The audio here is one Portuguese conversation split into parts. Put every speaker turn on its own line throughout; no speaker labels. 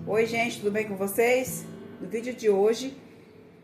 Oi gente, tudo bem com vocês? No vídeo de hoje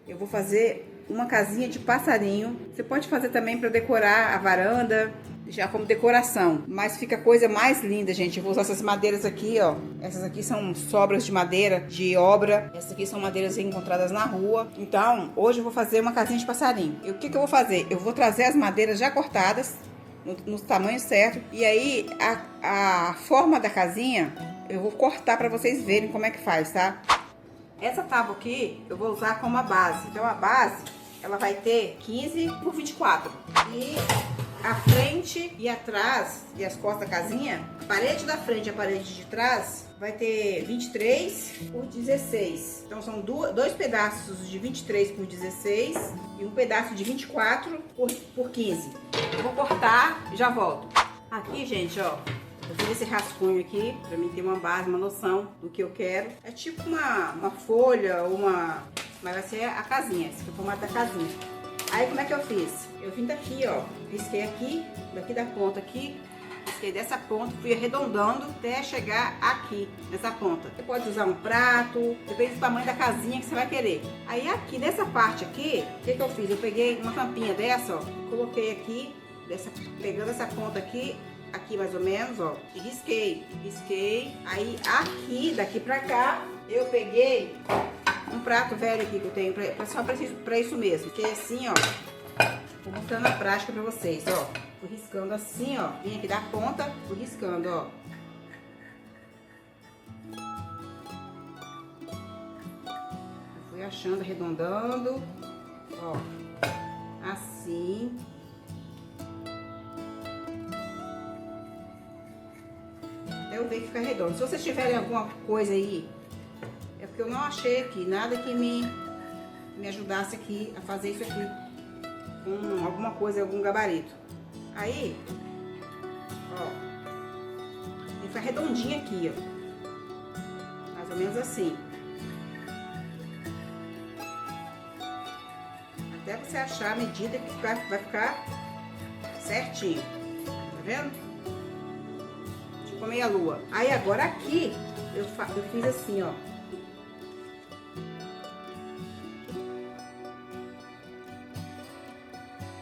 eu vou fazer uma casinha de passarinho. Você pode fazer também para decorar a varanda, já como decoração, mas fica a coisa mais linda, gente. Eu vou usar essas madeiras aqui, ó. Essas aqui são sobras de madeira de obra. Essas aqui são madeiras encontradas na rua. Então, hoje eu vou fazer uma casinha de passarinho. E o que eu vou fazer? Eu vou trazer as madeiras já cortadas no tamanho certo. E aí, a forma da casinha eu vou cortar para vocês verem como é que faz, tá? Essa tábua aqui eu vou usar como a base. Então a base, ela vai ter 15 por 24. E a frente e atrás e as costas da casinha, a parede da frente e a parede de trás vai ter 23 por 16. Então são dois pedaços de 23 por 16 e um pedaço de 24 por 15. Eu vou cortar e já volto. Aqui, gente, ó. Eu fiz esse rascunho aqui, pra mim ter uma base, uma noção do que eu quero. É tipo uma folha, mas vai ser a casinha, esse é o formato da casinha. Aí como é que eu fiz? Eu vim daqui, ó, risquei aqui, daqui da ponta aqui, risquei dessa ponta, fui arredondando até chegar aqui, nessa ponta. Você pode usar um prato, depende do tamanho da casinha que você vai querer. Aí aqui, nessa parte aqui, o que eu fiz? Eu peguei uma tampinha dessa, ó, coloquei aqui, pegando essa ponta aqui mais ou menos, ó, e risquei. Aí aqui, daqui pra cá, eu peguei um prato velho aqui que eu tenho, só pra isso mesmo. Que é assim, ó, vou mostrando na prática pra vocês, ó. Fui riscando assim, ó, vim aqui da ponta, fui riscando, ó. Fui achando, arredondando, ó, assim. Eu ver que fica redondo. Se vocês tiverem alguma coisa aí, é porque eu não achei aqui nada que me ajudasse aqui a fazer isso aqui com alguma coisa, algum gabarito. Aí, ó, ele fica redondinho aqui, ó, mais ou menos assim. Até você achar a medida que vai ficar certinho, tá vendo? Com meia lua. Aí agora aqui eu fiz assim, ó.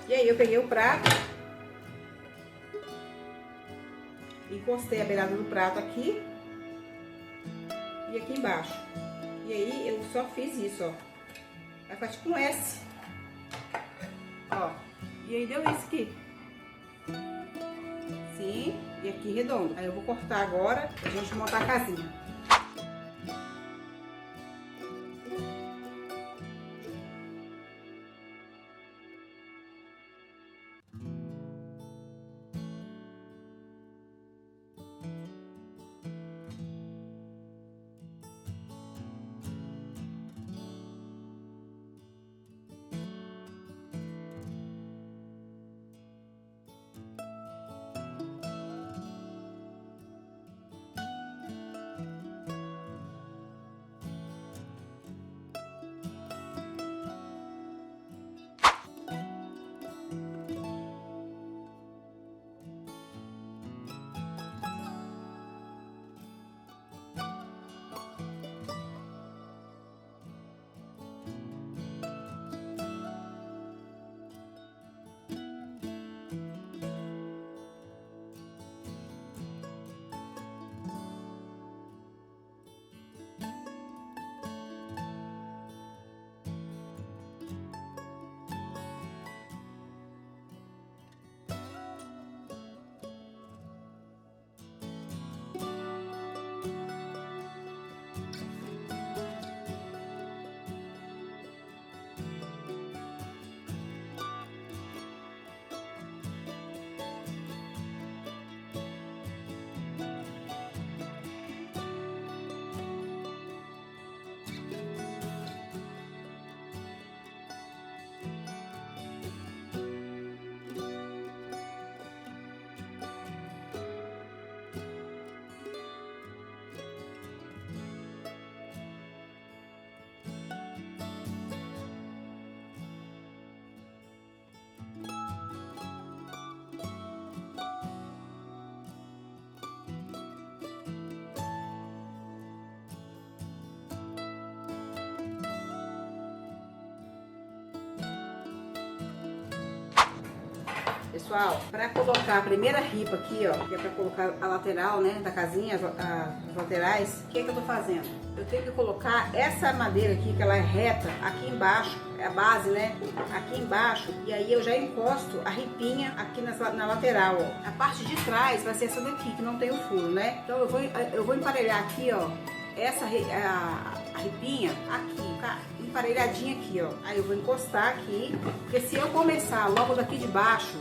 E aí eu peguei o prato, encostei a beirada do prato aqui e aqui embaixo. E aí eu só fiz isso, ó. Vai ficar tipo um S, ó. E aí deu isso aqui. Sim, e aqui redondo. Aí eu vou cortar agora pra gente montar a casinha. Pessoal, para colocar a primeira ripa aqui, ó, que é para colocar a lateral, né, da casinha, as laterais, o que eu tô fazendo? Eu tenho que colocar essa madeira aqui, que ela é reta, aqui embaixo, é a base, né, aqui embaixo, e aí eu já encosto a ripinha aqui na lateral, ó. A parte de trás vai ser essa daqui, que não tem o furo, né? Então eu vou emparelhar aqui, ó, a ripinha aqui, tá? Emparelhadinha aqui, ó. Aí eu vou encostar aqui, porque se eu começar logo daqui de baixo,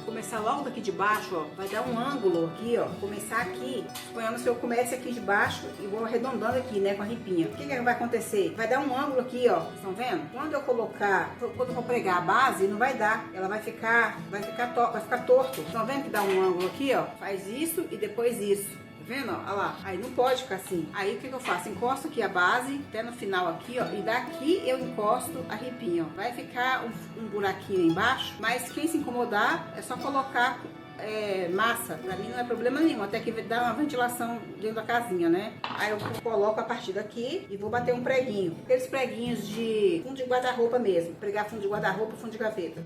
ó, vai dar um ângulo aqui, ó. Começar aqui, suponhamos que eu comece aqui de baixo e vou arredondando aqui, né, com a ripinha. O que vai acontecer? Vai dar um ângulo aqui, ó. Vocês estão vendo? Quando eu for pregar a base, não vai dar. Ela vai ficar torto. Estão vendo que dá um ângulo aqui, ó? Faz isso e depois isso. Vendo? Olha lá. Aí não pode ficar assim. Aí o que eu faço? Encosto aqui a base, até no final aqui, ó. E daqui eu encosto a ripinha, ó. Vai ficar um buraquinho embaixo, mas quem se incomodar é só colocar massa. Pra mim não é problema nenhum, até que dá uma ventilação dentro da casinha, né? Aí eu coloco a partir daqui e vou bater um preguinho. Aqueles preguinhos de fundo de guarda-roupa mesmo. Pregar fundo de guarda-roupa, fundo de gaveta.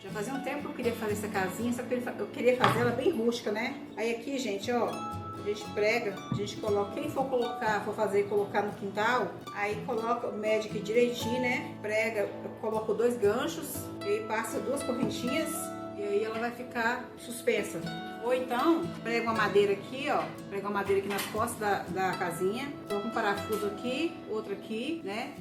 Já fazia um tempo que eu queria fazer essa casinha, só que eu queria fazer ela bem rústica, né? Aí aqui, gente, ó, a gente prega, a gente coloca, quem for colocar no quintal, aí coloca, mede aqui direitinho, né? Prega, eu coloco 2 ganchos, e aí passa 2 correntinhas, e aí ela vai ficar suspensa. Ou então, prega uma madeira aqui, ó, prega uma madeira aqui nas costas da casinha, coloca um parafuso aqui, outro aqui, né?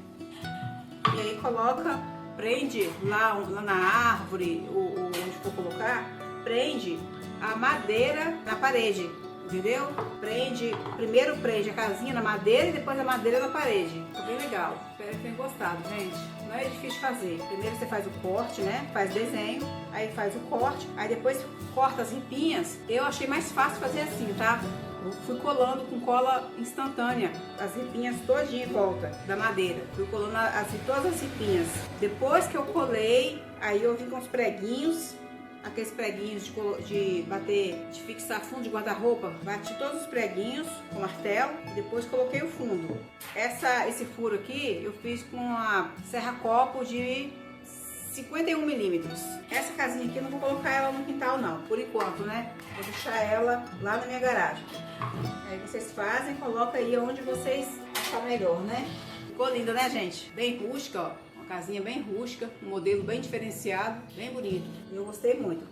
E aí coloca, prende lá na árvore, onde for colocar, prende a madeira na parede, entendeu? Primeiro prende a casinha na madeira e depois a madeira na parede. Ficou bem legal. Espero que tenham gostado, gente. Não é difícil de fazer. Primeiro você faz o corte, né? Faz desenho, aí faz o corte, aí depois corta as ripinhas. Eu achei mais fácil fazer assim, tá? Eu fui colando com cola instantânea as ripinhas todinha em volta da madeira. Fui colando todas as ripinhas. Depois que eu colei, aí eu vim com os preguinhos, aqueles preguinhos de bater, de fixar fundo de guarda-roupa. Bati todos os preguinhos com martelo e depois coloquei o fundo. Esse furo aqui eu fiz com a serra-copo de 51 milímetros. Essa casinha aqui eu não vou colocar ela no quintal não, por enquanto, né? Vou deixar ela lá na minha garagem. Aí vocês fazem, coloca aí onde vocês acharem melhor, né? Ficou linda, né, gente? Bem rústica, ó. Uma casinha bem rústica, um modelo bem diferenciado, bem bonito. Eu gostei muito.